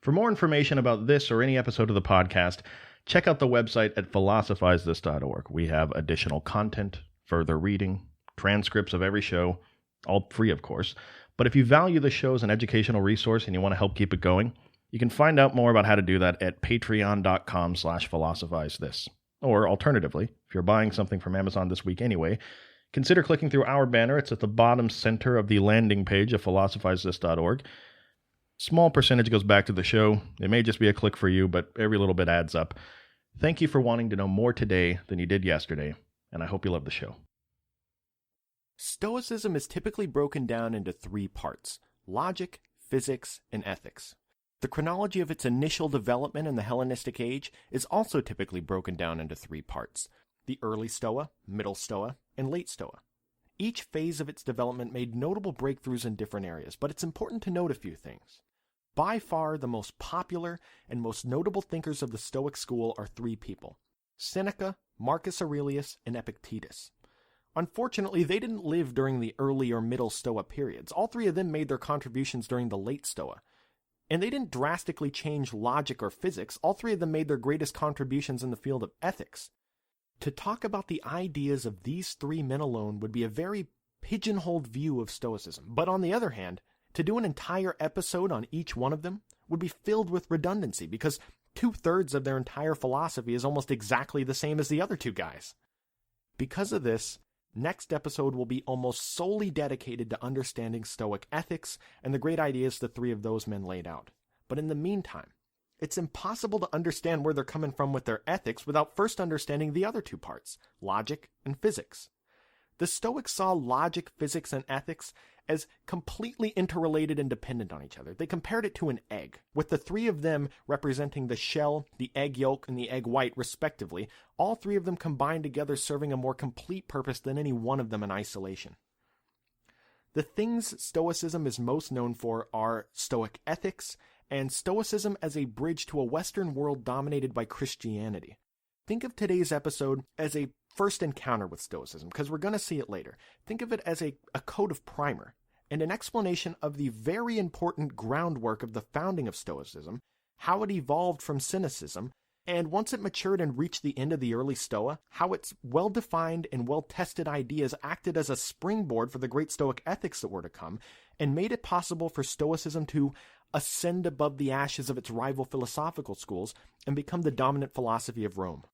For more information about this or any episode of the podcast, check out the website at philosophizethis.org. We have additional content, further reading, transcripts of every show, all free, of course. But if you value the show as an educational resource and you want to help keep it going, you can find out more about how to do that at patreon.com/philosophizethis. Or alternatively, if you're buying something from Amazon this week anyway, consider clicking through our banner. It's at the bottom center of the landing page of philosophizethis.org. Small percentage goes back to the show. It may just be a click for you, but every little bit adds up. Thank you for wanting to know more today than you did yesterday, and I hope you love the show. Stoicism is typically broken down into three parts: logic, physics, and ethics. The chronology of its initial development in the Hellenistic age is also typically broken down into three parts: the early Stoa, middle Stoa, and late Stoa. Each phase of its development made notable breakthroughs in different areas, but it's important to note a few things. By far, the most popular and most notable thinkers of the Stoic school are three people: Seneca, Marcus Aurelius, and Epictetus. Unfortunately, they didn't live during the early or middle Stoa periods. All three of them made their contributions during the late Stoa. And they didn't drastically change logic or physics. All three of them made their greatest contributions in the field of ethics. To talk about the ideas of these three men alone would be a very pigeonholed view of Stoicism. But on the other hand, to do an entire episode on each one of them would be filled with redundancy, because 2/3 of their entire philosophy is almost exactly the same as the other two guys. Because of this, next episode will be almost solely dedicated to understanding Stoic ethics and the great ideas the three of those men laid out. But in the meantime, it's impossible to understand where they're coming from with their ethics without first understanding the other two parts, logic and physics. The Stoics saw logic, physics, and ethics as completely interrelated and dependent on each other. They compared it to an egg, with the three of them representing the shell, the egg yolk, and the egg white, respectively, all three of them combined together serving a more complete purpose than any one of them in isolation. The things Stoicism is most known for are Stoic ethics and Stoicism as a bridge to a Western world dominated by Christianity. Think of today's episode as a first encounter with Stoicism, because we're going to see it later. Think of it as a code of primer, and an explanation of the very important groundwork of the founding of Stoicism, how it evolved from Cynicism, and once it matured and reached the end of the early Stoa, how its well-defined and well-tested ideas acted as a springboard for the great Stoic ethics that were to come, and made it possible for Stoicism to ascend above the ashes of its rival philosophical schools and become the dominant philosophy of Rome.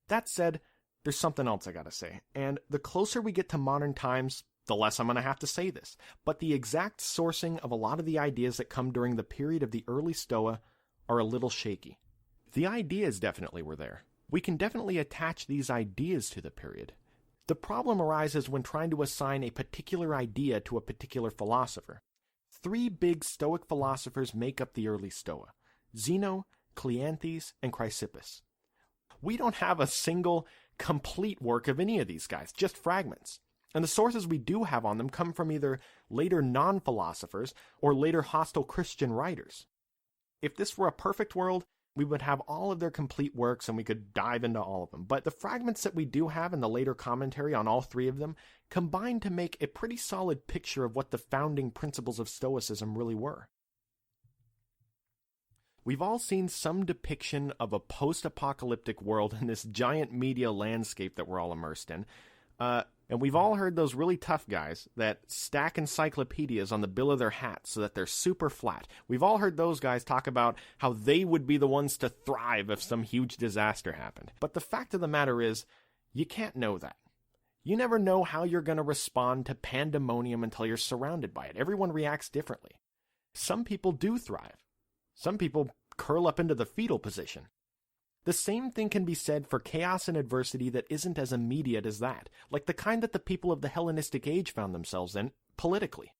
That said, there's something else I gotta say, and the closer we get to modern times, the less I'm gonna have to say this, but the exact sourcing of a lot of the ideas that come during the period of the early Stoa are a little shaky. The ideas definitely were there. We can definitely attach these ideas to the period. The problem arises when trying to assign a particular idea to a particular philosopher. Three big Stoic philosophers make up the early Stoa: Zeno, Klee Anthes, and Chrysippus. We don't have a single complete work of any of these guys, just fragments. And the sources we do have on them come from either later non-philosophers or later hostile Christian writers. If this were a perfect world, we would have all of their complete works and we could dive into all of them. But the fragments that we do have in the later commentary on all three of them combine to make a pretty solid picture of what the founding principles of Stoicism really were. We've all seen some depiction of a post-apocalyptic world in this giant media landscape that we're all immersed in. And we've all heard those really tough guys that stack encyclopedias on the bill of their hats so that they're super flat. We've all heard those guys talk about how they would be the ones to thrive if some huge disaster happened. But the fact of the matter is, you can't know that. You never know how you're going to respond to pandemonium until you're surrounded by it. Everyone reacts differently. Some people do thrive. Some people curl up into the fetal position. The same thing can be said for chaos and adversity that isn't as immediate as that, like the kind that the people of the Hellenistic age found themselves in, politically.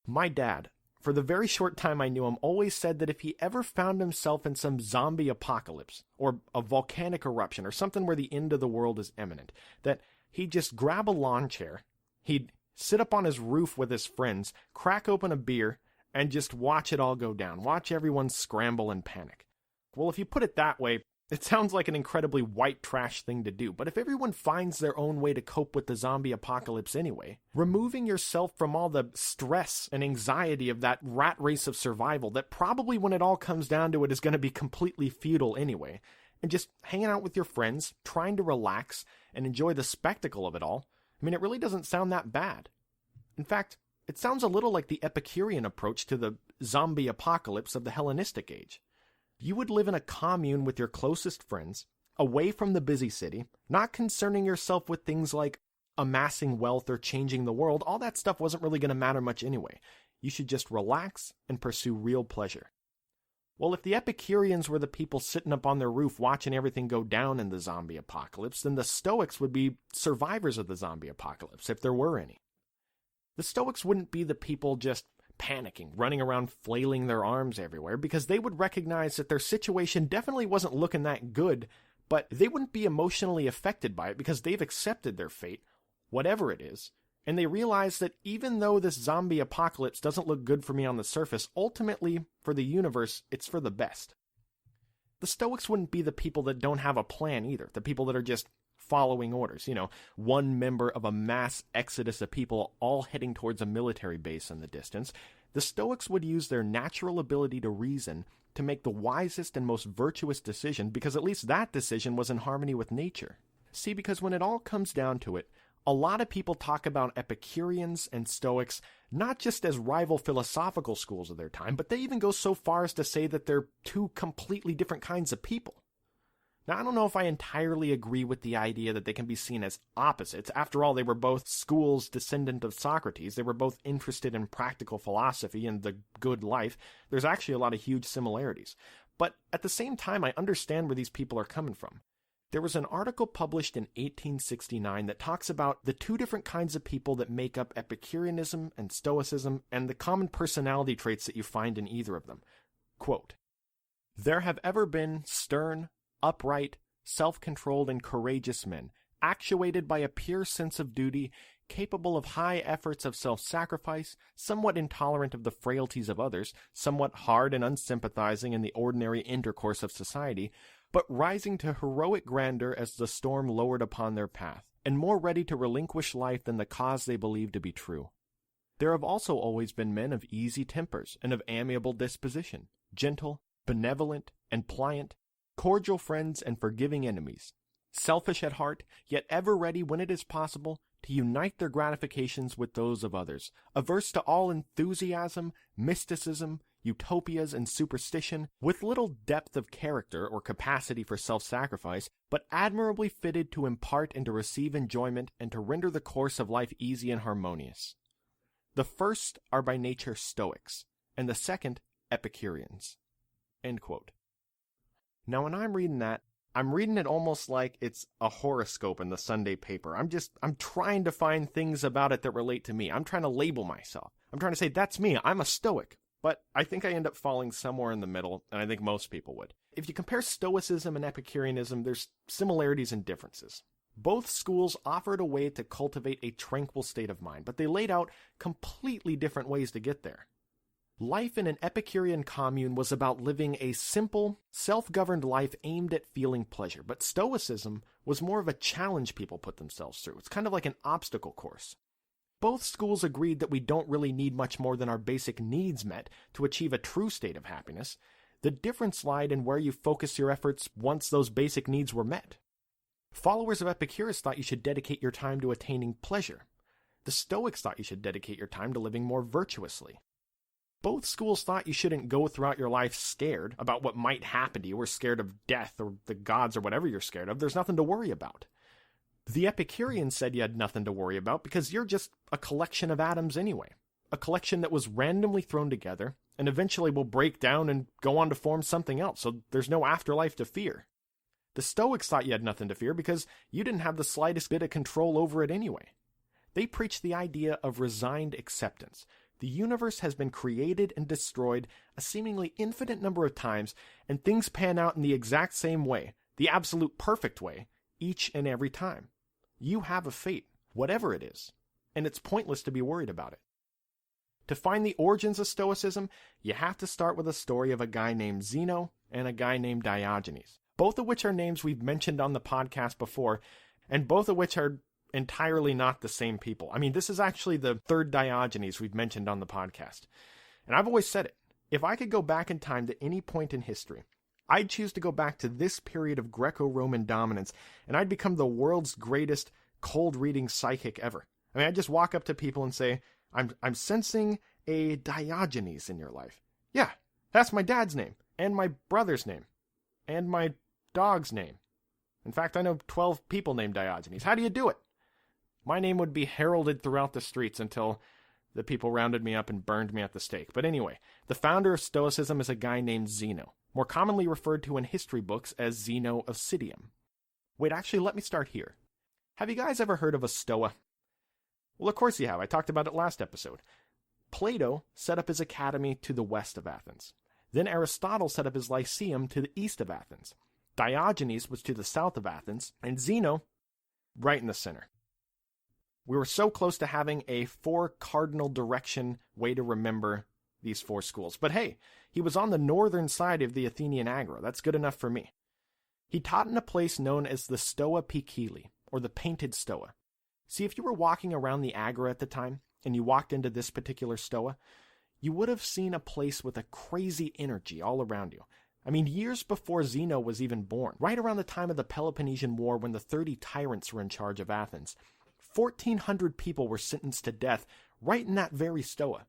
My dad, for the very short time I knew him, always said that if he ever found himself in some zombie apocalypse, or a volcanic eruption, or something where the end of the world is imminent, that he'd just grab a lawn chair, he'd sit up on his roof with his friends, crack open a beer, and just watch it all go down. Watch everyone scramble and panic. Well, if you put it that way, It sounds like an incredibly white trash thing to do, but if everyone finds their own way to cope with the zombie apocalypse anyway, removing yourself from all the stress and anxiety of that rat race of survival that probably when it all comes down to it is going to be completely futile anyway, and just hanging out with your friends, trying to relax and enjoy the spectacle of it all, I mean, it really doesn't sound that bad. In fact, it sounds a little like the Epicurean approach to the zombie apocalypse of the Hellenistic age. You would live in a commune with your closest friends, away from the busy city, not concerning yourself with things like amassing wealth or changing the world. All that stuff wasn't really going to matter much anyway. You should just relax and pursue real pleasure. Well, if the Epicureans were the people sitting up on their roof watching everything go down in the zombie apocalypse, then the Stoics would be survivors of the zombie apocalypse, if there were any. The Stoics wouldn't be the people just panicking, running around flailing their arms everywhere, because they would recognize that their situation definitely wasn't looking that good, but they wouldn't be emotionally affected by it because they've accepted their fate, whatever it is, and they realize that even though this zombie apocalypse doesn't look good for me on the surface, ultimately, for the universe, it's for the best. The Stoics wouldn't be the people that don't have a plan either, the people that are just following orders, one member of a mass exodus of people all heading towards a military base in the distance. The Stoics would use their natural ability to reason to make the wisest and most virtuous decision, because at least that decision was in harmony with nature. See, because when it all comes down to it, a lot of people talk about Epicureans and Stoics not just as rival philosophical schools of their time, but they even go so far as to say that they're two completely different kinds of people. Now, I don't know if I entirely agree with the idea that they can be seen as opposites. After all, they were both schools descendant of Socrates. They were both interested in practical philosophy and the good life. There's actually a lot of huge similarities. But at the same time, I understand where these people are coming from. There was an article published in 1869 that talks about the two different kinds of people that make up Epicureanism and Stoicism and the common personality traits that you find in either of them. Quote, "There have ever been stern, upright, self-controlled, and courageous men, actuated by a pure sense of duty, capable of high efforts of self-sacrifice, somewhat intolerant of the frailties of others, somewhat hard and unsympathizing in the ordinary intercourse of society, but rising to heroic grandeur as the storm lowered upon their path, and more ready to relinquish life than the cause they believe to be true. There have also always been men of easy tempers and of amiable disposition, gentle, benevolent, and pliant, cordial friends and forgiving enemies, selfish at heart, yet ever ready when it is possible to unite their gratifications with those of others, averse to all enthusiasm, mysticism, utopias, and superstition, with little depth of character or capacity for self-sacrifice, but admirably fitted to impart and to receive enjoyment and to render the course of life easy and harmonious. The first are by nature Stoics, and the second Epicureans." End quote. Now, when I'm reading that, I'm reading it almost like it's a horoscope in the Sunday paper. I'm trying to find things about it that relate to me. I'm trying to label myself. I'm trying to say, that's me. I'm a Stoic. But I think I end up falling somewhere in the middle, and I think most people would. If you compare Stoicism and Epicureanism, there's similarities and differences. Both schools offered a way to cultivate a tranquil state of mind, but they laid out completely different ways to get there. Life in an Epicurean commune was about living a simple, self-governed life aimed at feeling pleasure, but Stoicism was more of a challenge people put themselves through. It's kind of like an obstacle course. Both schools agreed that we don't really need much more than our basic needs met to achieve a true state of happiness. The difference lied in where you focus your efforts once those basic needs were met. Followers of Epicurus thought you should dedicate your time to attaining pleasure. The Stoics thought you should dedicate your time to living more virtuously. Both schools thought you shouldn't go throughout your life scared about what might happen to you, or scared of death or the gods or whatever you're scared of. There's nothing to worry about. The Epicureans said you had nothing to worry about because you're just a collection of atoms anyway. A collection that was randomly thrown together and eventually will break down and go on to form something else, so there's no afterlife to fear. The Stoics thought you had nothing to fear because you didn't have the slightest bit of control over it anyway. They preached the idea of resigned acceptance. The universe has been created and destroyed a seemingly infinite number of times, and things pan out in the exact same way, the absolute perfect way, each and every time. You have a fate, whatever it is, and it's pointless to be worried about it. To find the origins of Stoicism, you have to start with a story of a guy named Zeno and a guy named Diogenes. both of which are names we've mentioned on the podcast before, and both of which are entirely not the same people. I mean, this is actually the third Diogenes we've mentioned on the podcast. And I've always said it. If I could go back in time to any point in history, I'd choose to go back to this period of Greco-Roman dominance, and I'd become the world's greatest cold-reading psychic ever. I mean, I'd just walk up to people and say, I'm sensing a Diogenes in your life. Yeah, that's my dad's name, and my brother's name, and my dog's name. In fact, I know 12 people named Diogenes. How do you do it? My name would be heralded throughout the streets until the people rounded me up and burned me at the stake. But anyway, the founder of Stoicism is a guy named Zeno, more commonly referred to in history books as Zeno of Citium. Wait, actually, let me start here. Have you guys ever heard of a Stoa? Well, of course you have. I talked about it last episode. Plato set up his academy to the west of Athens. Then Aristotle set up his Lyceum to the east of Athens. Diogenes was to the south of Athens, and Zeno right in the center. We were so close to having a 4 cardinal direction way to remember these 4 schools. But hey, he was on the northern side of the Athenian Agora. That's good enough for me. He taught in a place known as the Stoa Pikili, or the Painted Stoa. See, if you were walking around the Agora at the time, and you walked into this particular Stoa, you would have seen a place with a crazy energy all around you. I mean, years before Zeno was even born, right around the time of the Peloponnesian War when the 30 tyrants were in charge of Athens, 1,400 people were sentenced to death right in that very Stoa.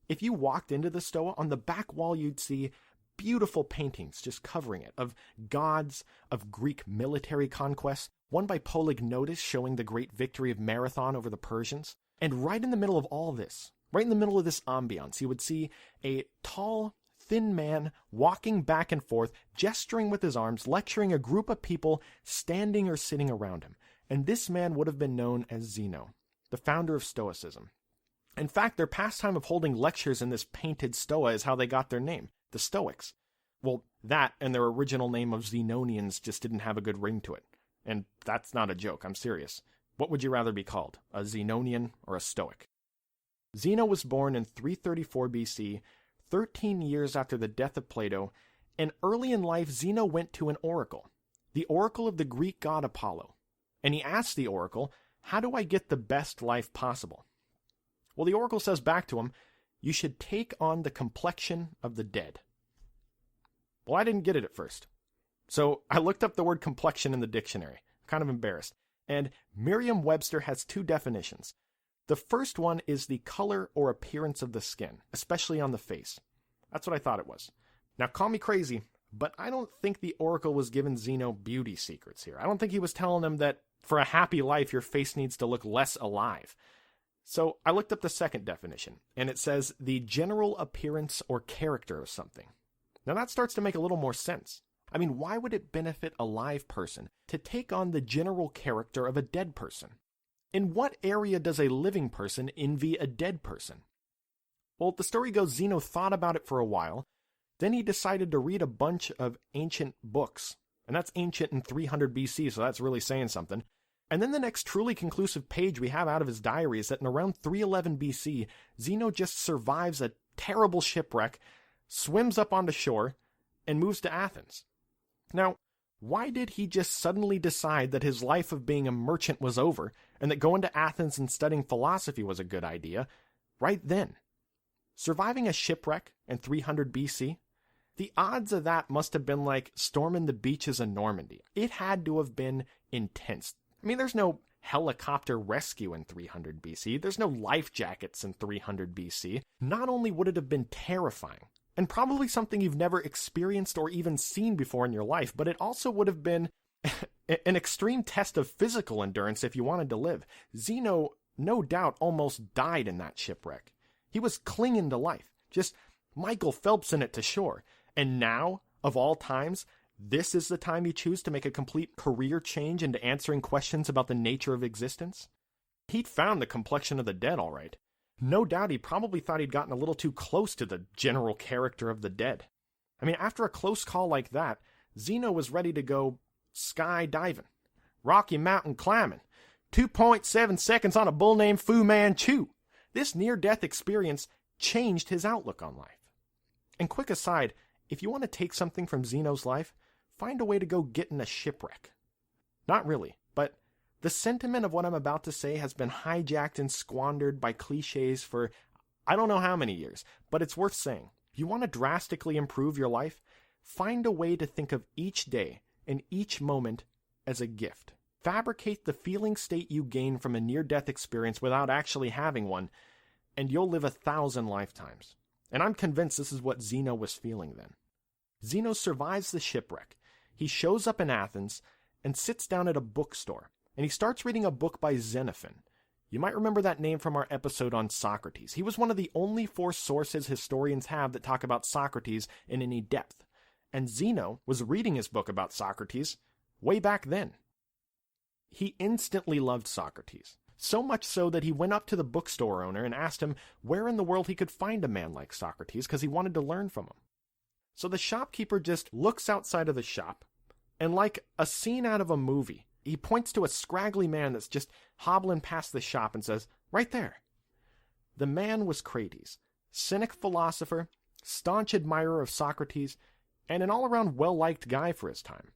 If you walked into the Stoa, on the back wall you'd see beautiful paintings just covering it, of gods, of Greek military conquests, one by Polygnotus showing the great victory of Marathon over the Persians. And right in the middle of all this, right in the middle of this ambiance, you would see a tall, thin man walking back and forth, gesturing with his arms, lecturing a group of people standing or sitting around him. And this man would have been known as Zeno, the founder of Stoicism. In fact, their pastime of holding lectures in this painted Stoa is how they got their name, the Stoics. Well, that and their original name of Zenonians just didn't have a good ring to it. And that's not a joke, I'm serious. What would you rather be called, a Zenonian or a Stoic? Zeno was born in 334 BC, 13 years after the death of Plato, and early in life Zeno went to an oracle, the oracle of the Greek god Apollo. And he asked the oracle, how do I get the best life possible? Well, the oracle says back to him, you should take on the complexion of the dead. Well, I didn't get it at first. So I looked up the word complexion in the dictionary. Kind of embarrassed. And Merriam-Webster has 2 definitions. The first one is the color or appearance of the skin, especially on the face. That's what I thought it was. Now, call me crazy, but I don't think the oracle was giving Zeno beauty secrets here. I don't think he was telling him that for a happy life, your face needs to look less alive. So I looked up the second definition, and it says the general appearance or character of something. Now that starts to make a little more sense. I mean, why would it benefit a live person to take on the general character of a dead person? In what area does a living person envy a dead person? Well, the story goes Zeno thought about it for a while, then he decided to read a bunch of ancient books. And that's ancient in 300 BC, so that's really saying something. And then the next truly conclusive page we have out of his diary is that in around 311 BC, Zeno just survives a terrible shipwreck, swims up onto shore, and moves to Athens. Now, why did he just suddenly decide that his life of being a merchant was over, and that going to Athens and studying philosophy was a good idea, right then? Surviving a shipwreck in 300 BC? The odds of that must have been like storming the beaches of Normandy. It had to have been intense. I mean, there's no helicopter rescue in 300 BC. There's no life jackets in 300 BC. Not only would it have been terrifying, and probably something you've never experienced or even seen before in your life, but it also would have been an extreme test of physical endurance if you wanted to live. Zeno, no doubt, almost died in that shipwreck. He was clinging to life, just Michael Phelps in it to shore. And now, of all times, this is the time you choose to make a complete career change into answering questions about the nature of existence? He'd found the complexion of the dead, all right. No doubt he probably thought he'd gotten a little too close to the general character of the dead. I mean, after a close call like that, Zeno was ready to go skydiving, Rocky Mountain climbing, 2.7 seconds on a bull named Fu Manchu. This near-death experience changed his outlook on life. And quick aside, if you want to take something from Zeno's life, find a way to go get in a shipwreck. Not really, but the sentiment of what I'm about to say has been hijacked and squandered by cliches for I don't know how many years, but it's worth saying. If you want to drastically improve your life, find a way to think of each day and each moment as a gift. Fabricate the feeling state you gain from a near-death experience without actually having one, and you'll live 1,000 lifetimes. And I'm convinced this is what Zeno was feeling then. Zeno survives the shipwreck. He shows up in Athens and sits down at a bookstore, and he starts reading a book by Xenophon. You might remember that name from our episode on Socrates. He was one of the only 4 sources historians have that talk about Socrates in any depth. And Zeno was reading his book about Socrates way back then. He instantly loved Socrates, so much so that he went up to the bookstore owner and asked him where in the world he could find a man like Socrates because he wanted to learn from him. So the shopkeeper just looks outside of the shop, and like a scene out of a movie, he points to a scraggly man that's just hobbling past the shop and says, "Right there." The man was Crates, cynic philosopher, staunch admirer of Socrates, and an all-around well-liked guy for his time.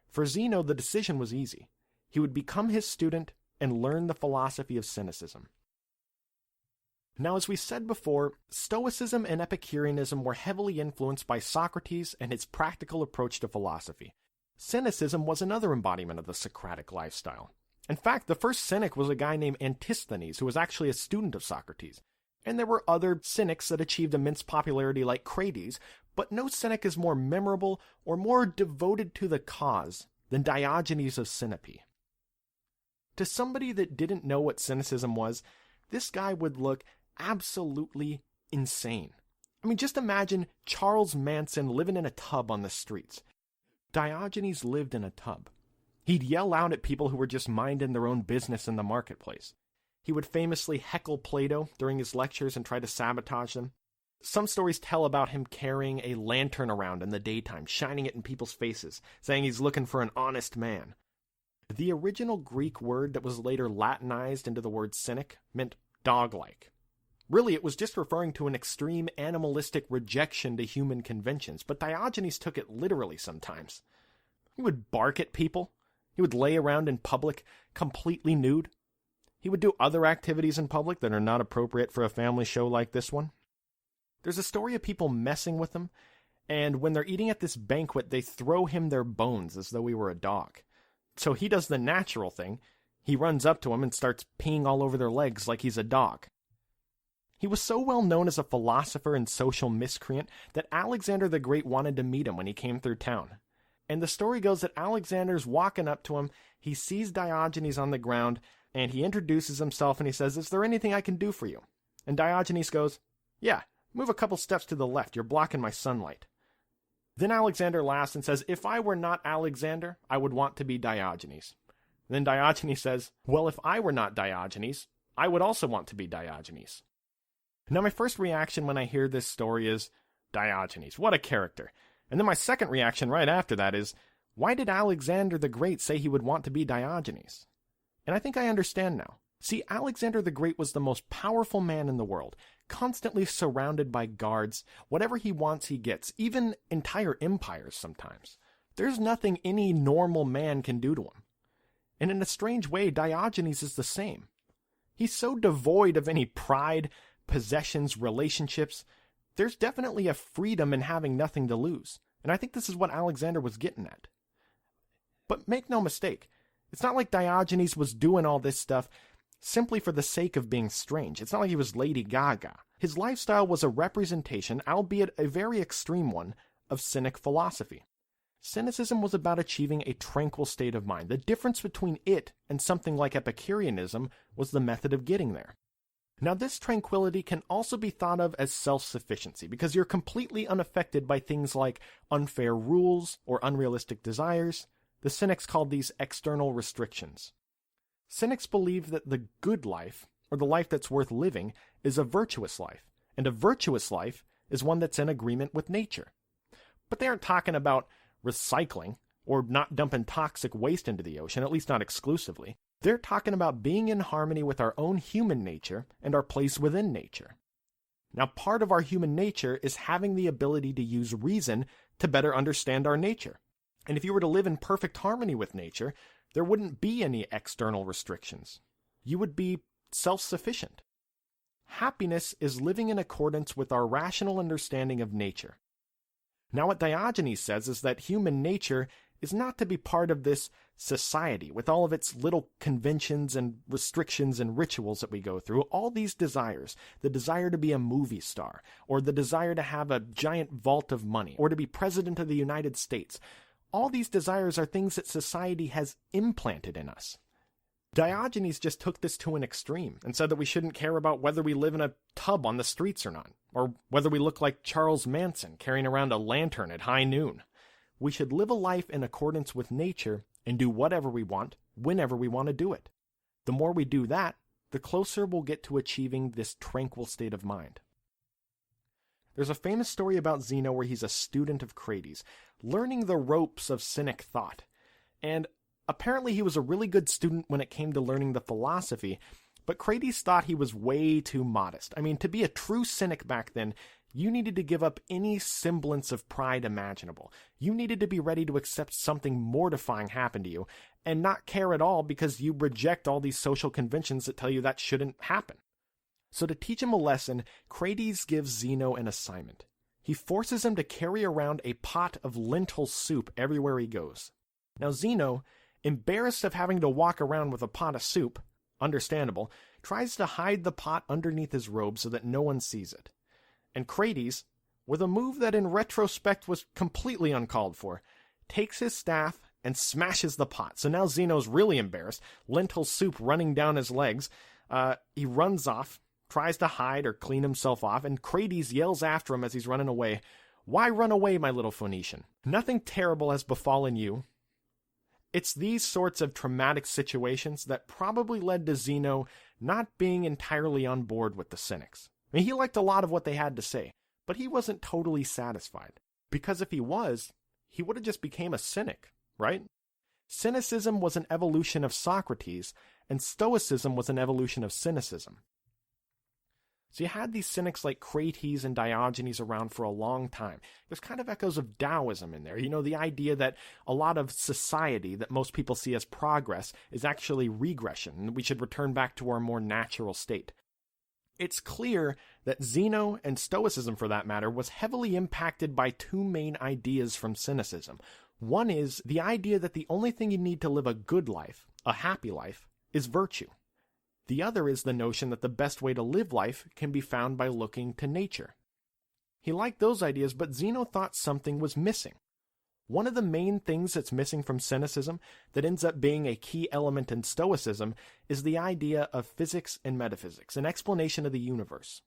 For Zeno, the decision was easy. He would become his student and learn the philosophy of cynicism. Now, as we said before, Stoicism and Epicureanism were heavily influenced by Socrates and his practical approach to philosophy. Cynicism was another embodiment of the Socratic lifestyle. In fact, the first Cynic was a guy named Antisthenes, who was actually a student of Socrates. And there were other Cynics that achieved immense popularity like Crates, but no Cynic is more memorable or more devoted to the cause than Diogenes of Sinope. To somebody that didn't know what cynicism was, this guy would look absolutely insane. I mean, just imagine Charles Manson living in a tub on the streets. Diogenes lived in a tub. He'd yell out at people who were just minding their own business in the marketplace. He would famously heckle Plato during his lectures and try to sabotage them. Some stories tell about him carrying a lantern around in the daytime, shining it in people's faces, saying he's looking for an honest man. The original Greek word that was later Latinized into the word cynic meant dog-like. Really, it was just referring to an extreme animalistic rejection to human conventions, but Diogenes took it literally sometimes. He would bark at people. He would lay around in public completely nude. He would do other activities in public that are not appropriate for a family show like this one. There's a story of people messing with him, and when they're eating at this banquet, they throw him their bones as though he were a dog. So he does the natural thing. He runs up to him and starts peeing all over their legs like he's a dog. He was so well known as a philosopher and social miscreant that Alexander the Great wanted to meet him when he came through town. And the story goes that Alexander's walking up to him, he sees Diogenes on the ground, and he introduces himself and he says, "Is there anything I can do for you?" And Diogenes goes, "Yeah, move a couple steps to the left, you're blocking my sunlight." Then Alexander laughs and says, "If I were not Alexander, I would want to be Diogenes." Then Diogenes says, "Well, if I were not Diogenes, I would also want to be Diogenes." Now, my first reaction when I hear this story is, Diogenes, what a character. And then my second reaction right after that is, why did Alexander the Great say he would want to be Diogenes? And I think I understand now. See, Alexander the Great was the most powerful man in the world, constantly surrounded by guards. Whatever he wants, he gets, even entire empires sometimes. There's nothing any normal man can do to him. And in a strange way, Diogenes is the same. He's so devoid of any pride, possessions, relationships. There's definitely a freedom in having nothing to lose. And I think this is what Alexander was getting at. But make no mistake, it's not like Diogenes was doing all this stuff simply for the sake of being strange. It's not like he was Lady Gaga. His lifestyle was a representation, albeit a very extreme one, of Cynic philosophy. Cynicism was about achieving a tranquil state of mind. The difference between it and something like Epicureanism was the method of getting there. Now, this tranquility can also be thought of as self-sufficiency, because you're completely unaffected by things like unfair rules or unrealistic desires. The Cynics called these external restrictions. Cynics believe that the good life, or the life that's worth living, is a virtuous life, and a virtuous life is one that's in agreement with nature. But they aren't talking about recycling or not dumping toxic waste into the ocean, at least not exclusively. They're talking about being in harmony with our own human nature and our place within nature. Now, part of our human nature is having the ability to use reason to better understand our nature. And if you were to live in perfect harmony with nature, there wouldn't be any external restrictions. You would be self-sufficient. Happiness is living in accordance with our rational understanding of nature. Now, what Diogenes says is that human nature is not to be part of this society with all of its little conventions and restrictions and rituals that we go through. All these desires, the desire to be a movie star, or the desire to have a giant vault of money, or to be president of the United States, all these desires are things that society has implanted in us. Diogenes just took this to an extreme and said that we shouldn't care about whether we live in a tub on the streets or not, or whether we look like Charles Manson carrying around a lantern at high noon. We should live a life in accordance with nature and do whatever we want, whenever we want to do it. The more we do that, the closer we'll get to achieving this tranquil state of mind. There's a famous story about Zeno where he's a student of Crates, learning the ropes of Cynic thought. And apparently he was a really good student when it came to learning the philosophy, but Crates thought he was way too modest. I mean, to be a true Cynic back then, you needed to give up any semblance of pride imaginable. You needed to be ready to accept something mortifying happen to you, and not care at all because you reject all these social conventions that tell you that shouldn't happen. So to teach him a lesson, Crates gives Zeno an assignment. He forces him to carry around a pot of lentil soup everywhere he goes. Now Zeno, embarrassed of having to walk around with a pot of soup, understandable, tries to hide the pot underneath his robe so that no one sees it. And Crates, with a move that in retrospect was completely uncalled for, takes his staff and smashes the pot. So now Zeno's really embarrassed, lentil soup running down his legs. He runs off, tries to hide or clean himself off, and Crates yells after him as he's running away, "Why run away, my little Phoenician? Nothing terrible has befallen you." It's these sorts of traumatic situations that probably led to Zeno not being entirely on board with the Cynics. I mean, he liked a lot of what they had to say, but he wasn't totally satisfied. Because if he was, he would have just became a Cynic, right? Cynicism was an evolution of Socrates, and Stoicism was an evolution of cynicism. So you had these Cynics like Crates and Diogenes around for a long time. There's kind of echoes of Taoism in there. You know, the idea that a lot of society that most people see as progress is actually regression, and we should return back to our more natural state. It's clear that Zeno, and Stoicism for that matter, was heavily impacted by two main ideas from Cynicism. One is the idea that the only thing you need to live a good life, a happy life, is virtue. The other is the notion that the best way to live life can be found by looking to nature. He liked those ideas, but Zeno thought something was missing. One of the main things that's missing from Cynicism that ends up being a key element in Stoicism is the idea of physics and metaphysics, an explanation of the universe.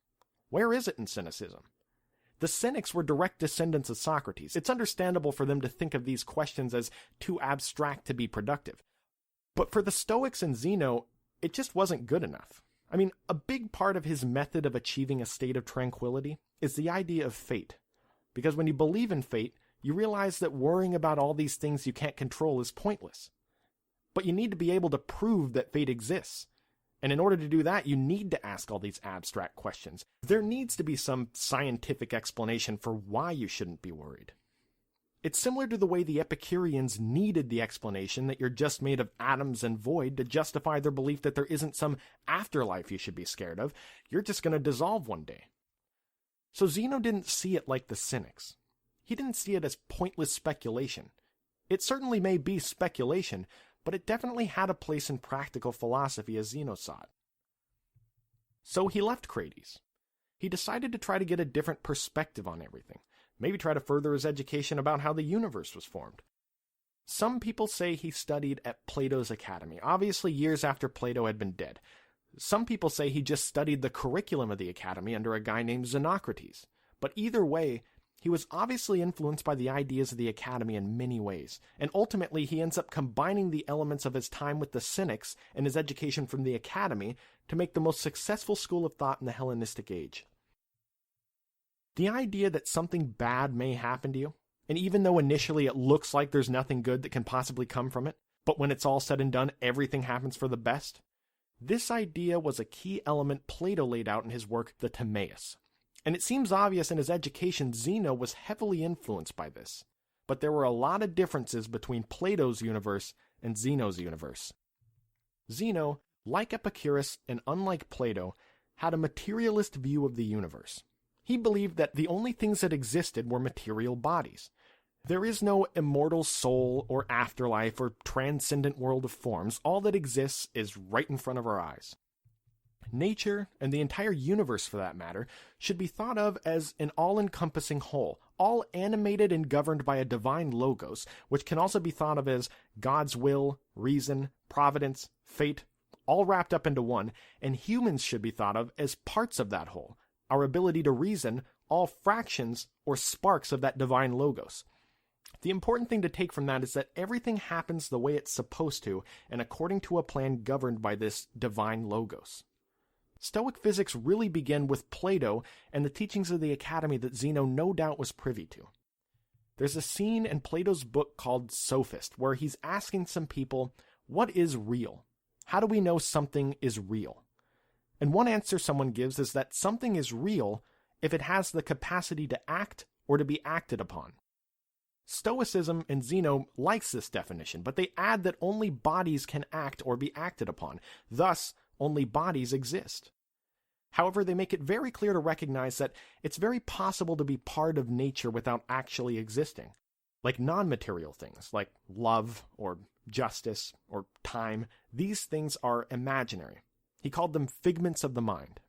Where is it in Cynicism? The Cynics were direct descendants of Socrates. It's understandable for them to think of these questions as too abstract to be productive. But for the Stoics and Zeno, it just wasn't good enough. I mean, a big part of his method of achieving a state of tranquility is the idea of fate. Because when you believe in fate, you realize that worrying about all these things you can't control is pointless. But you need to be able to prove that fate exists. And in order to do that, you need to ask all these abstract questions. There needs to be some scientific explanation for why you shouldn't be worried. It's similar to the way the Epicureans needed the explanation that you're just made of atoms and void to justify their belief that there isn't some afterlife you should be scared of. You're just going to dissolve one day. So Zeno didn't see it like the Cynics. He didn't see it as pointless speculation. It certainly may be speculation, but it definitely had a place in practical philosophy as Zeno saw it. So he left Crates. He decided to try to get a different perspective on everything. Maybe try to further his education about how the universe was formed. Some people say he studied at Plato's academy, obviously years after Plato had been dead. Some people say he just studied the curriculum of the academy under a guy named Xenocrates. But either way, he was obviously influenced by the ideas of the academy in many ways, and ultimately he ends up combining the elements of his time with the Cynics and his education from the academy to make the most successful school of thought in the Hellenistic age. The idea that something bad may happen to you, and even though initially it looks like there's nothing good that can possibly come from it, but when it's all said and done, everything happens for the best, this idea was a key element Plato laid out in his work, the Timaeus. And it seems obvious in his education Zeno was heavily influenced by this. but there were a lot of differences between Plato's universe and Zeno's universe. Zeno, like Epicurus and unlike Plato, had a materialist view of the universe. He believed that the only things that existed were material bodies. There is no immortal soul or afterlife or transcendent world of forms. All that exists is right in front of our eyes. Nature, and the entire universe for that matter, should be thought of as an all-encompassing whole, all animated and governed by a divine logos, which can also be thought of as God's will, reason, providence, fate, all wrapped up into one, and humans should be thought of as parts of that whole, our ability to reason, all fractions or sparks of that divine logos. The important thing to take from that is that everything happens the way it's supposed to, and according to a plan governed by this divine logos. Stoic physics really began with Plato and the teachings of the Academy that Zeno no doubt was privy to. There's a scene in Plato's book called Sophist where he's asking some people, what is real? How do we know something is real? And one answer someone gives is that something is real if it has the capacity to act or to be acted upon. Stoicism and Zeno likes this definition, but they add that only bodies can act or be acted upon. Thus, only bodies exist. However, they make it very clear to recognize that it's very possible to be part of nature without actually existing. Like non-material things, like love or justice or time, these things are imaginary. He called them figments of the mind.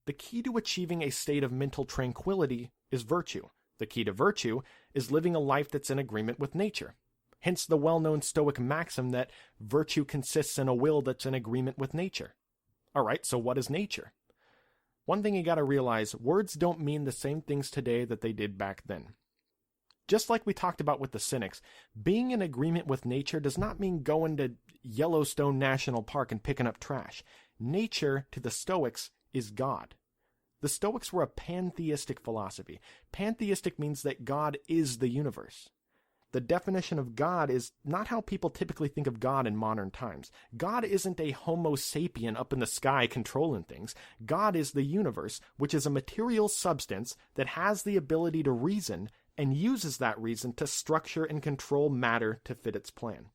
The key to achieving a state of mental tranquility is virtue. The key to virtue is living a life that's in agreement with nature. Hence the well-known Stoic maxim that virtue consists in a will that's in agreement with nature. Alright, so what is nature? One thing you gotta realize, words don't mean the same things today that they did back then. Just like we talked about with the Cynics, being in agreement with nature does not mean going to Yellowstone National Park and picking up trash. Nature, to the Stoics, is God. The Stoics were a pantheistic philosophy. Pantheistic means that God is the universe. The definition of God is not how people typically think of God in modern times. God isn't a homo sapien up in the sky controlling things. God is the universe, which is a material substance that has the ability to reason and uses that reason to structure and control matter to fit its plan.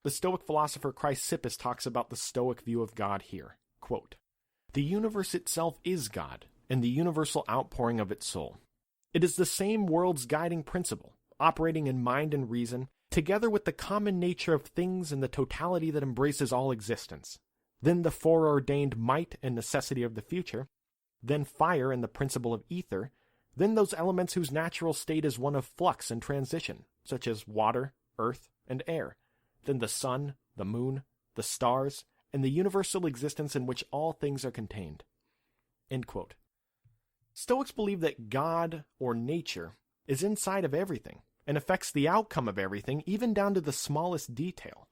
The Stoic philosopher Chrysippus talks about the Stoic view of God here. Quote, "The universe itself is God, and the universal outpouring of its soul. It is the same world's guiding principle, operating in mind and reason, together with the common nature of things and the totality that embraces all existence. Then the foreordained might and necessity of the future, then fire and the principle of ether, then those elements whose natural state is one of flux and transition, such as water, earth, and air, then the sun, the moon, the stars, and the universal existence in which all things are contained." End quote. Stoics believe that God, or nature, is inside of everything, and affects the outcome of everything, even down to the smallest detail.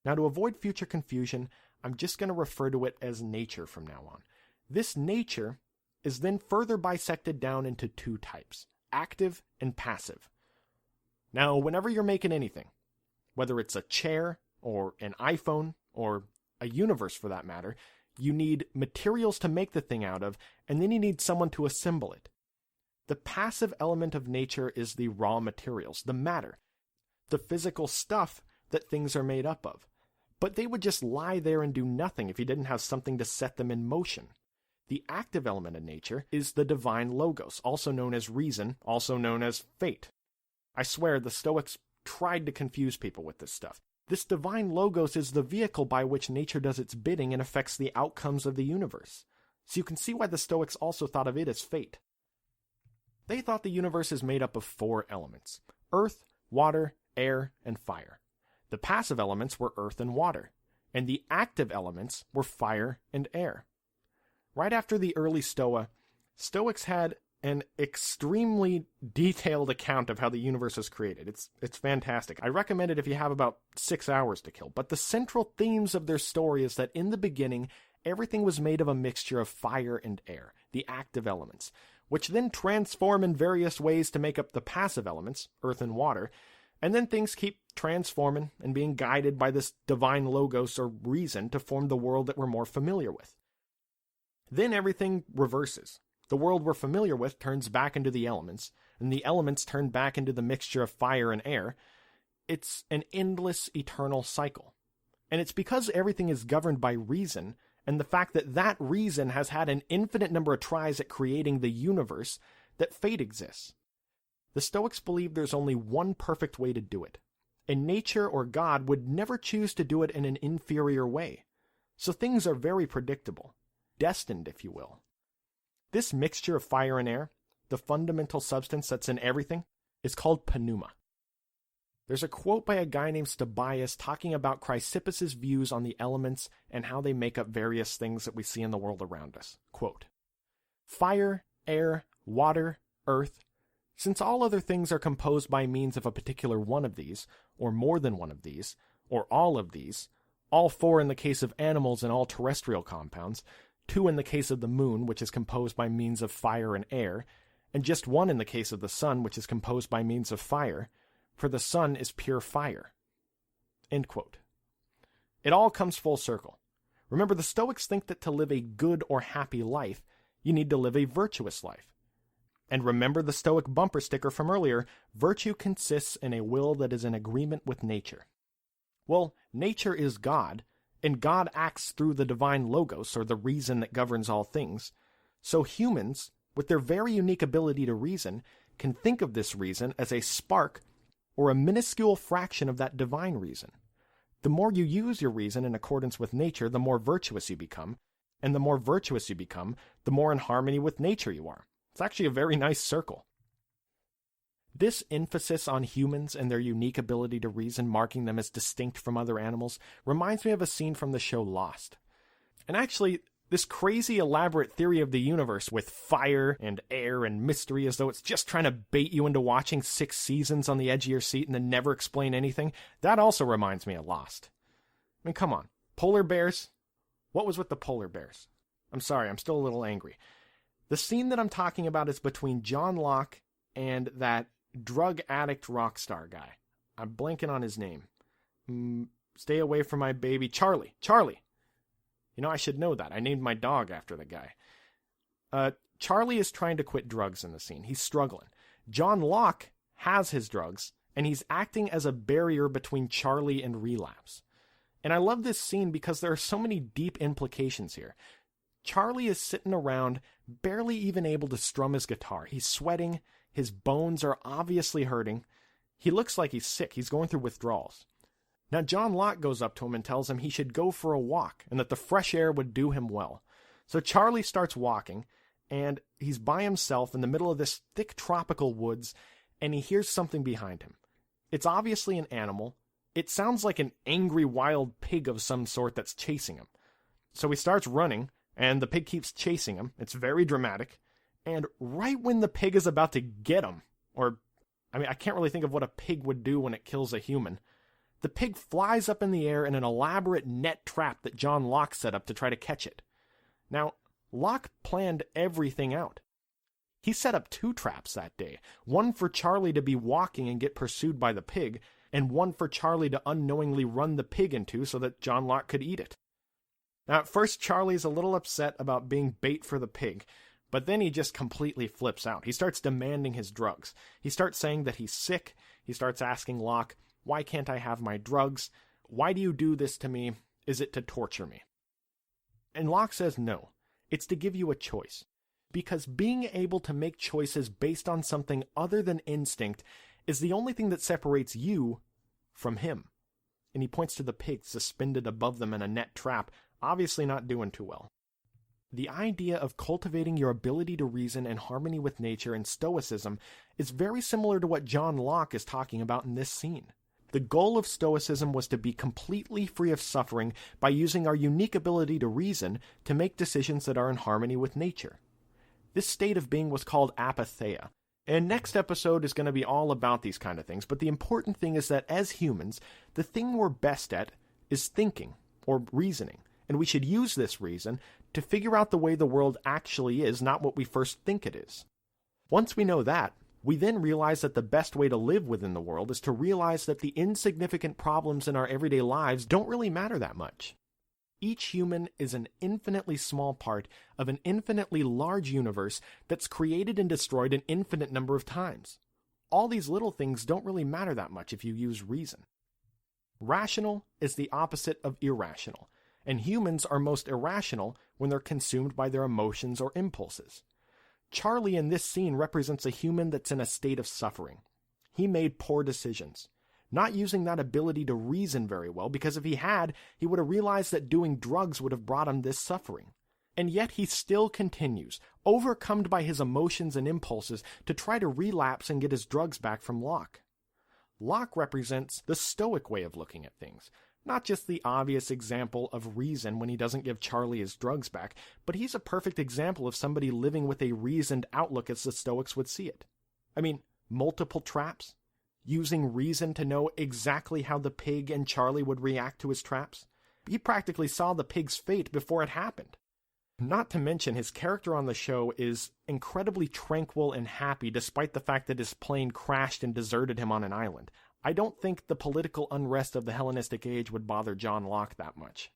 Now, to avoid future confusion, I'm just going to refer to it as nature from now on. This nature is then further bisected down into two types, active and passive. Now, whenever you're making anything, whether it's a chair, or an iPhone, or a universe for that matter, you need materials to make the thing out of, and then you need someone to assemble it. The passive element of nature is the raw materials, the matter, the physical stuff that things are made up of. But they would just lie there and do nothing if you didn't have something to set them in motion. The active element of nature is the divine logos, also known as reason, also known as fate. I swear the Stoics tried to confuse people with this stuff. This divine logos is the vehicle by which nature does its bidding and affects the outcomes of the universe. So you can see why the Stoics also thought of it as fate. They thought the universe is made up of 4 elements: earth, water, air, and fire. The passive elements were earth and water, and the active elements were fire and air. Right after the early Stoa, Stoics had an extremely detailed account of how the universe was created. It's fantastic. I recommend it if you have about 6 hours to kill. But the central themes of their story is that in the beginning, everything was made of a mixture of fire and air, the active elements, which then transform in various ways to make up the passive elements, earth and water, and then things keep transforming and being guided by this divine logos or reason to form the world that we're more familiar with. Then everything reverses. The world we're familiar with turns back into the elements, and the elements turn back into the mixture of fire and air. It's an endless, eternal cycle. And it's because everything is governed by reason, and the fact that that reason has had an infinite number of tries at creating the universe, that fate exists. The Stoics believe there's only one perfect way to do it, and nature or God would never choose to do it in an inferior way. So things are very predictable, destined, if you will. This mixture of fire and air, the fundamental substance that's in everything, is called pneuma. There's a quote by a guy named Stoius talking about Chrysippus' views on the elements and how they make up various things that we see in the world around us. Quote, "Fire, air, water, earth, since all other things are composed by means of a particular one of these, or more than one of these, or all of these, all four in the case of animals and all terrestrial compounds, two in the case of the moon, which is composed by means of fire and air, and just one in the case of the sun, which is composed by means of fire, for the sun is pure fire." End quote. It all comes full circle. Remember, the Stoics think that to live a good or happy life, you need to live a virtuous life. And remember the Stoic bumper sticker from earlier, virtue consists in a will that is in agreement with nature. Well, nature is God, and God acts through the divine logos, or the reason that governs all things. So humans, with their very unique ability to reason, can think of this reason as a spark or a minuscule fraction of that divine reason. The more you use your reason in accordance with nature, the more virtuous you become, and the more virtuous you become, the more in harmony with nature you are. It's actually a very nice circle. This emphasis on humans and their unique ability to reason, marking them as distinct from other animals, reminds me of a scene from the show Lost. And actually, this crazy elaborate theory of the universe with fire and air and mystery as though it's just trying to bait you into watching 6 seasons on the edge of your seat and then never explain anything, that also reminds me of Lost. I mean, come on. Polar bears? What was with the polar bears? I'm sorry, I'm still a little angry. The scene that I'm talking about is between John Locke and that drug addict rock star guy. I'm blanking on his name. Stay away from my baby. Charlie. You know, I should know that. I named my dog after the guy. Charlie is trying to quit drugs in the scene. He's struggling. John Locke has his drugs, and he's acting as a barrier between Charlie and relapse. And I love this scene because there are so many deep implications here. Charlie is sitting around, barely even able to strum his guitar. He's sweating. His bones are obviously hurting. He looks like he's sick. He's going through withdrawals. Now, John Locke goes up to him and tells him he should go for a walk and that the fresh air would do him well. So Charlie starts walking, and he's by himself in the middle of this thick tropical woods, and he hears something behind him. It's obviously an animal. It sounds like an angry wild pig of some sort that's chasing him. So he starts running, and the pig keeps chasing him. It's very dramatic. And right when the pig is about to get him, I can't really think of what a pig would do when it kills a human, the pig flies up in the air in an elaborate net trap that John Locke set up to try to catch it. Now, Locke planned everything out. He set up 2 traps that day, one for Charlie to be walking and get pursued by the pig, and one for Charlie to unknowingly run the pig into so that John Locke could eat it. Now, at first, Charlie's a little upset about being bait for the pig, but then he just completely flips out. He starts demanding his drugs. He starts saying that he's sick. He starts asking Locke, "Why can't I have my drugs? Why do you do this to me? Is it to torture me?" And Locke says no. It's to give you a choice. Because being able to make choices based on something other than instinct is the only thing that separates you from him. And he points to the pig suspended above them in a net trap, obviously not doing too well. The idea of cultivating your ability to reason in harmony with nature and Stoicism is very similar to what John Locke is talking about in this scene. The goal of Stoicism was to be completely free of suffering by using our unique ability to reason to make decisions that are in harmony with nature. This state of being was called apatheia. And next episode is going to be all about these kind of things, but the important thing is that as humans, the thing we're best at is thinking, or reasoning, and we should use this reason to figure out the way the world actually is, not what we first think it is. Once we know that, we then realize that the best way to live within the world is to realize that the insignificant problems in our everyday lives don't really matter that much. Each human is an infinitely small part of an infinitely large universe that's created and destroyed an infinite number of times. All these little things don't really matter that much if you use reason. Rational is the opposite of irrational, and humans are most irrational when they're consumed by their emotions or impulses. Charlie in this scene represents a human that's in a state of suffering. He made poor decisions, not using that ability to reason very well, because if he had, he would have realized that doing drugs would have brought him this suffering. And yet he still continues, overcome by his emotions and impulses, to try to relapse and get his drugs back from Locke. Locke represents the Stoic way of looking at things, not just the obvious example of reason when he doesn't give Charlie his drugs back, but he's a perfect example of somebody living with a reasoned outlook as the Stoics would see it. I mean, multiple traps? Using reason to know exactly how the pig and Charlie would react to his traps? He practically saw the pig's fate before it happened. Not to mention, his character on the show is incredibly tranquil and happy despite the fact that his plane crashed and deserted him on an island. I don't think the political unrest of the Hellenistic age would bother John Locke that much.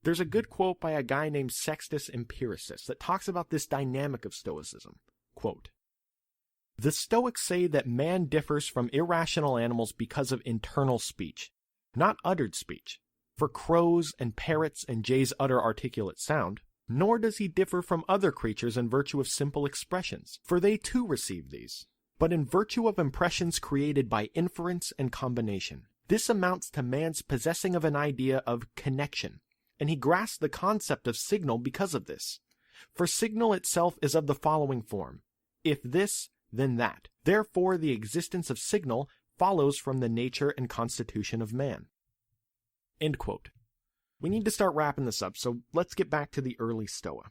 There's a good quote by a guy named Sextus Empiricus that talks about this dynamic of Stoicism. Quote, "The Stoics say that man differs from irrational animals because of internal speech, not uttered speech, for crows and parrots and jays utter articulate sound, nor does he differ from other creatures in virtue of simple expressions, for they too receive these, but in virtue of impressions created by inference and combination. This amounts to man's possessing of an idea of connection, and he grasps the concept of signal because of this. For signal itself is of the following form: if this, then that. Therefore the existence of signal follows from the nature and constitution of man." End quote. We need to start wrapping this up, so let's get back to the early Stoa.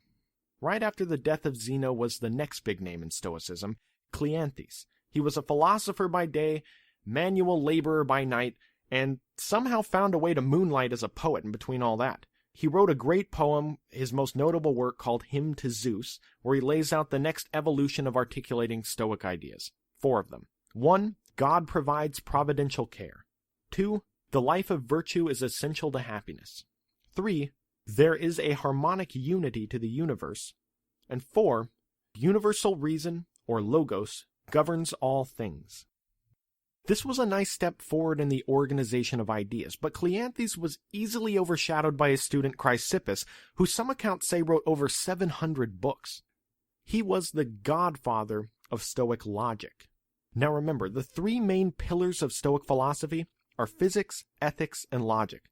Right after the death of Zeno was the next big name in Stoicism, Klee Anthes. He was a philosopher by day, manual laborer by night, and somehow found a way to moonlight as a poet in between all that. He wrote a great poem, his most notable work called Hymn to Zeus, where he lays out the next evolution of articulating Stoic ideas. 4 of them. 1. God provides providential care. 2. The life of virtue is essential to happiness. 3. There is a harmonic unity to the universe. And 4. Universal reason, or logos, governs all things. This was a nice step forward in the organization of ideas, but Klee Anthes was easily overshadowed by his student Chrysippus, who some accounts say wrote over 700 books. He was the godfather of Stoic logic. Now remember, the 3 main pillars of Stoic philosophy are physics, ethics, and logic.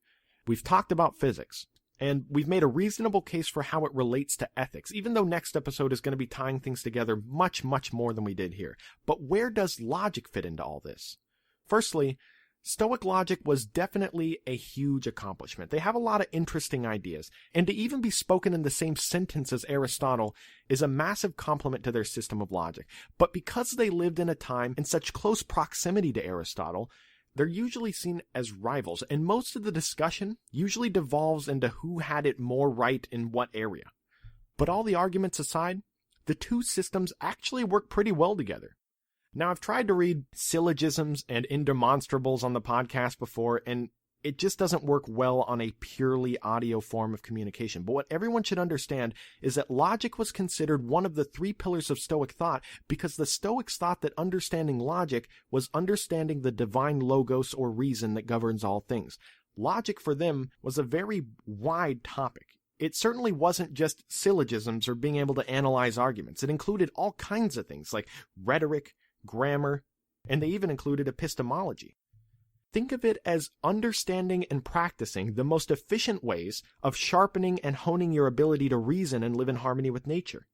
We've talked about physics, and we've made a reasonable case for how it relates to ethics, even though next episode is going to be tying things together much, much more than we did here. But where does logic fit into all this? Firstly, Stoic logic was definitely a huge accomplishment. They have a lot of interesting ideas, and to even be spoken in the same sentence as Aristotle is a massive compliment to their system of logic. But because they lived in a time in such close proximity to Aristotle, they're usually seen as rivals, and most of the discussion usually devolves into who had it more right in what area. But all the arguments aside, the 2 systems actually work pretty well together. Now, I've tried to read syllogisms and indemonstrables on the podcast before, and it just doesn't work well on a purely audio form of communication. But what everyone should understand is that logic was considered one of the 3 pillars of Stoic thought because the Stoics thought that understanding logic was understanding the divine logos or reason that governs all things. Logic for them was a very wide topic. It certainly wasn't just syllogisms or being able to analyze arguments. It included all kinds of things like rhetoric, grammar, and they even included epistemology. Think of it as understanding and practicing the most efficient ways of sharpening and honing your ability to reason and live in harmony with nature.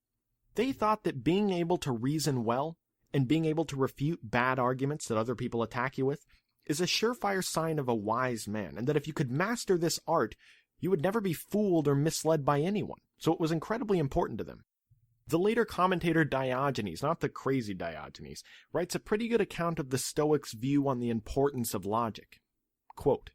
They thought that being able to reason well and being able to refute bad arguments that other people attack you with is a surefire sign of a wise man, and that if you could master this art, you would never be fooled or misled by anyone. So it was incredibly important to them. The later commentator Diogenes, not the crazy Diogenes, writes a pretty good account of the Stoics' view on the importance of logic. Quote,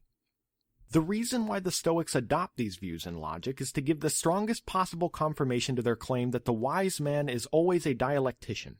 "The reason why the Stoics adopt these views in logic is to give the strongest possible confirmation to their claim that the wise man is always a dialectician.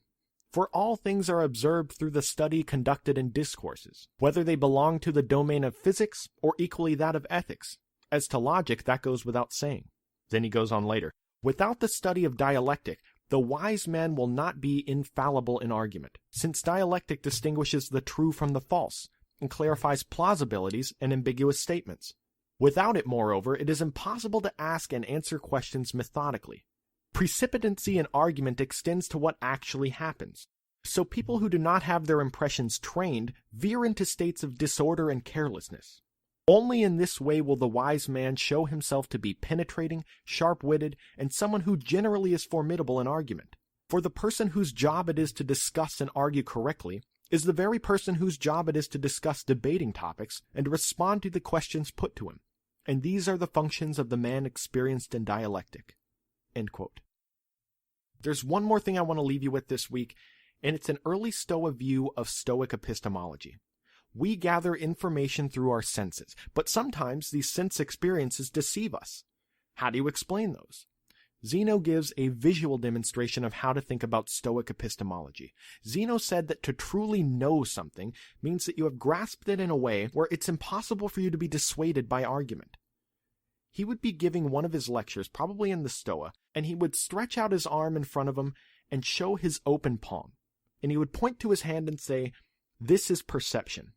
For all things are observed through the study conducted in discourses, whether they belong to the domain of physics or equally that of ethics, As to logic, that goes without saying. Then he goes on later. Without the study of dialectic, the wise man will not be infallible in argument, since dialectic distinguishes the true from the false, and clarifies plausibilities and ambiguous statements. Without it, moreover, it is impossible to ask and answer questions methodically. Precipitancy in argument extends to what actually happens. So people who do not have their impressions trained veer into states of disorder and carelessness. Only in this way will the wise man show himself to be penetrating, sharp-witted, and someone who generally is formidable in argument. For the person whose job it is to discuss and argue correctly is the very person whose job it is to discuss debating topics and to respond to the questions put to him. And these are the functions of the man experienced in dialectic. End quote. There's one more thing I want to leave you with this week, and it's an early Stoa view of Stoic epistemology. We gather information through our senses, but sometimes these sense experiences deceive us. How do you explain those? Zeno gives a visual demonstration of how to think about Stoic epistemology. Zeno said that to truly know something means that you have grasped it in a way where it's impossible for you to be dissuaded by argument. He would be giving one of his lectures, probably in the Stoa, and he would stretch out his arm in front of him and show his open palm. And he would point to his hand and say, "This is perception."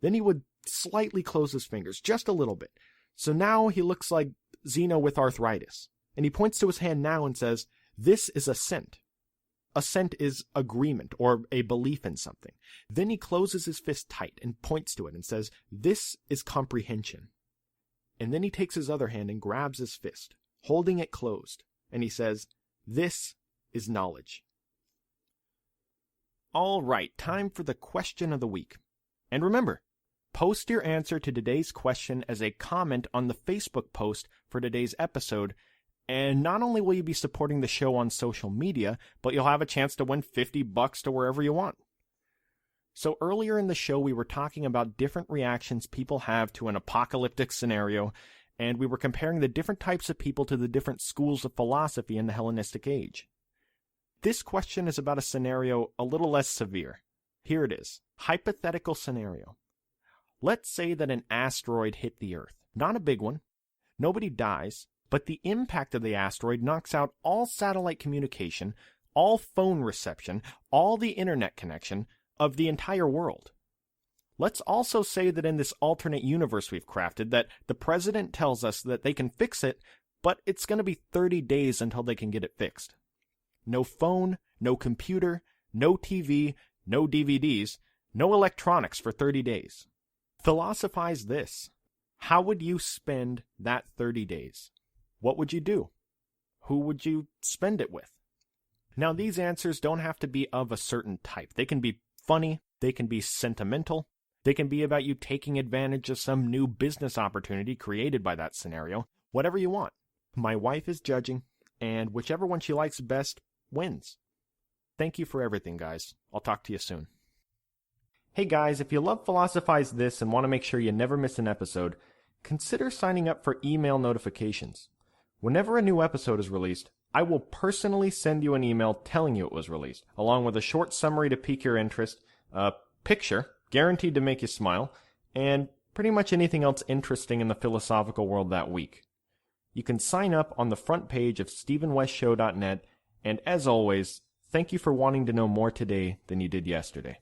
Then he would slightly close his fingers, just a little bit. So now he looks like Zeno with arthritis. And he points to his hand now and says, "This is assent." Assent is agreement or a belief in something. Then he closes his fist tight and points to it and says, "This is comprehension." And then he takes his other hand and grabs his fist, holding it closed, and he says, "This is knowledge." All right, time for the question of the week. And remember, post your answer to today's question as a comment on the Facebook post for today's episode, and not only will you be supporting the show on social media, but you'll have a chance to win $50 to wherever you want. So earlier in the show, we were talking about different reactions people have to an apocalyptic scenario, and we were comparing the different types of people to the different schools of philosophy in the Hellenistic age. This question is about a scenario a little less severe. Here it is. Hypothetical scenario. Let's say that an asteroid hit the Earth. Not a big one. Nobody dies, but the impact of the asteroid knocks out all satellite communication, all phone reception, all the internet connection of the entire world. Let's also say that in this alternate universe we've crafted, that the president tells us that they can fix it, but it's going to be 30 days until they can get it fixed. No phone, no computer, no TV, no DVDs, no electronics for 30 days. Philosophize this. How would you spend that 30 days? What would you do? Who would you spend it with? Now, these answers don't have to be of a certain type. They can be funny, they can be sentimental, they can be about you taking advantage of some new business opportunity created by that scenario, whatever you want. My wife is judging, and whichever one she likes best wins. Thank you for everything, guys. I'll talk to you soon. Hey guys, if you love Philosophize This and want to make sure you never miss an episode, consider signing up for email notifications. Whenever a new episode is released, I will personally send you an email telling you it was released, along with a short summary to pique your interest, a picture, guaranteed to make you smile, and pretty much anything else interesting in the philosophical world that week. You can sign up on the front page of StephenWestShow.net, and as always, thank you for wanting to know more today than you did yesterday.